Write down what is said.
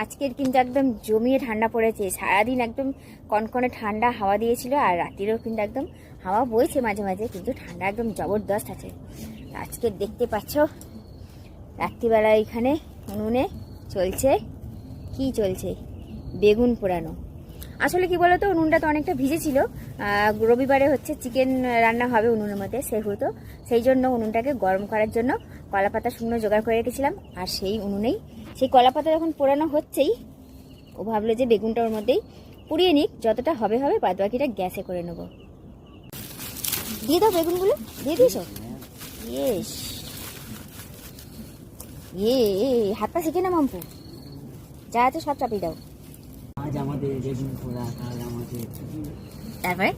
আজকের কিন্তু একদম জমিয়ে ঠান্ডা পড়েছে। সারাদিন একদম কনকনে ঠান্ডা হাওয়া দিয়েছিল, আর রাত্রিরেও কিন্তু একদম হাওয়া বইছে মাঝে মাঝে, কিন্তু ঠান্ডা একদম জবরদস্ত আছে। আজকে দেখতে পাচ্ছ রাত্রিবেলা এখানে উনুনে চলছে কি চলছে, বেগুন পোড়ানো। আসলে কি বলতো, উনুনটা তো অনেকটা ভিজেছিল। রবিবারে হচ্ছে চিকেন রান্না হবে উনুনের মধ্যে, সেহেতু সেই জন্য উনুনটাকে গরম করার জন্য কলা পাতা শুকনো জোগাড় করে রেখেছিলাম। আর সেই উনুনেই সেই কলা পাতা যখন পোড়ানো হচ্ছেই, ও ভাবলো যে বেগুনটা ওর মধ্যেই পুড়িয়ে নিক, যতটা হবে হবে, বাদ বাকিটা গ্যাসে করে নেব। দিয়ে দাও বেগুনগুলো, দিয়ে দিয়েছ? ইয়েস, হাত পা শিখে না মাম্পু, যা আছে সব চাপিয়ে দাও। আজ আমাদের বেগুন পোড়া, কাল আমাদের তারপরে